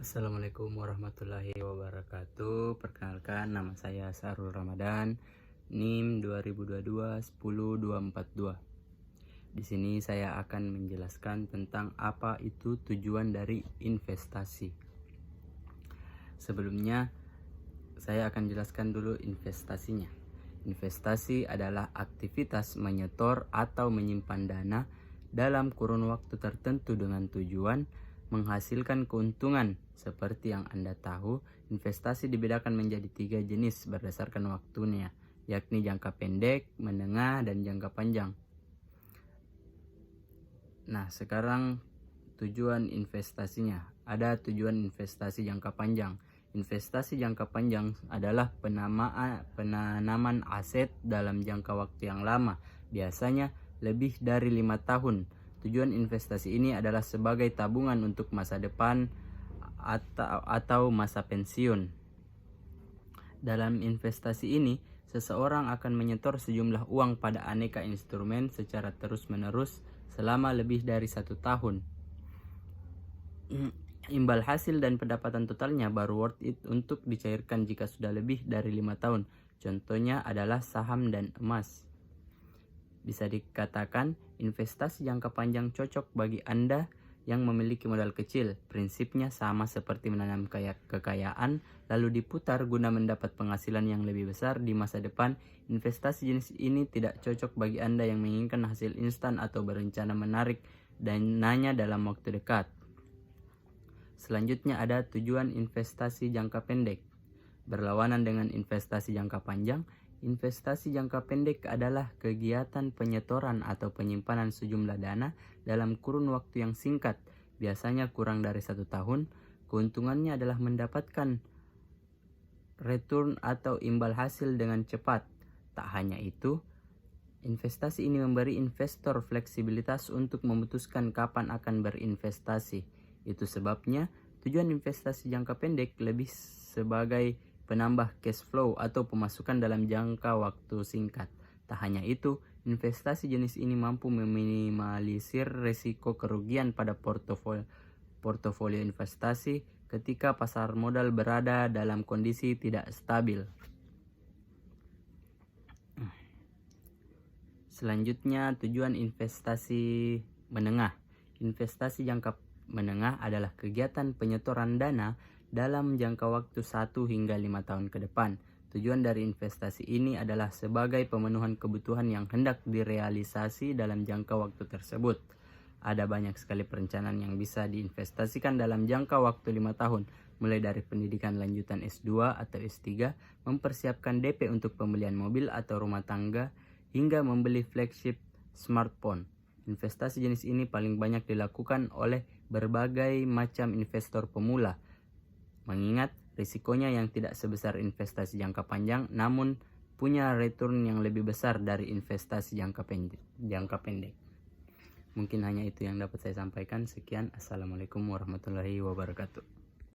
Assalamualaikum warahmatullahi wabarakatuh. Perkenalkan, nama saya Sarul Ramadan, NIM 2022-10242. Di sini saya akan menjelaskan tentang apa itu tujuan dari investasi. Sebelumnya, saya akan jelaskan dulu investasinya. Investasi adalah aktivitas menyetor atau menyimpan dana dalam kurun waktu tertentu dengan tujuan menghasilkan keuntungan. Seperti yang Anda tahu, investasi dibedakan menjadi 3 jenis berdasarkan waktunya, yakni jangka pendek, menengah, dan jangka panjang. Nah, sekarang tujuan investasinya. Ada tujuan investasi jangka panjang. Investasi jangka panjang adalah penanaman aset dalam jangka waktu yang lama, biasanya lebih dari 5 tahun. Tujuan investasi ini adalah sebagai tabungan untuk masa depan atau masa pensiun. Dalam investasi ini, seseorang akan menyetor sejumlah uang pada aneka instrumen secara terus-menerus selama lebih dari 1 tahun. Imbal hasil dan pendapatan totalnya baru worth it untuk dicairkan jika sudah lebih dari 5 tahun. Contohnya adalah saham dan emas. Bisa dikatakan investasi jangka panjang cocok bagi Anda yang memiliki modal kecil. Prinsipnya sama seperti menanam kekayaan lalu diputar guna mendapat penghasilan yang lebih besar di masa depan. Investasi jenis ini tidak cocok bagi Anda yang menginginkan hasil instan atau berencana menarik dananya dalam waktu dekat. Selanjutnya ada tujuan investasi jangka pendek. Berlawanan dengan investasi jangka panjang, investasi jangka pendek adalah kegiatan penyetoran atau penyimpanan sejumlah dana dalam kurun waktu yang singkat, biasanya kurang dari 1 tahun. Keuntungannya adalah mendapatkan return atau imbal hasil dengan cepat. Tak hanya itu, investasi ini memberi investor fleksibilitas untuk memutuskan kapan akan berinvestasi. Itu sebabnya tujuan investasi jangka pendek lebih sebagai penambah cash flow atau pemasukan dalam jangka waktu singkat. Tak hanya itu, investasi jenis ini mampu meminimalisir risiko kerugian pada portofolio investasi ketika pasar modal berada dalam kondisi tidak stabil. Selanjutnya, tujuan investasi menengah. Investasi jangka menengah adalah kegiatan penyetoran dana dalam jangka waktu 1 hingga 5 tahun ke depan. Tujuan dari investasi ini adalah sebagai pemenuhan kebutuhan yang hendak direalisasi dalam jangka waktu tersebut. Ada banyak sekali perencanaan yang bisa diinvestasikan dalam jangka waktu 5 tahun, mulai dari pendidikan lanjutan S2 atau S3, mempersiapkan DP untuk pembelian mobil atau rumah tangga, hingga membeli flagship smartphone. Investasi jenis ini paling banyak dilakukan oleh berbagai macam investor pemula, mengingat risikonya yang tidak sebesar investasi jangka panjang, namun punya return yang lebih besar dari investasi jangka pendek. Mungkin hanya itu yang dapat saya sampaikan. Sekian, assalamualaikum warahmatullahi wabarakatuh.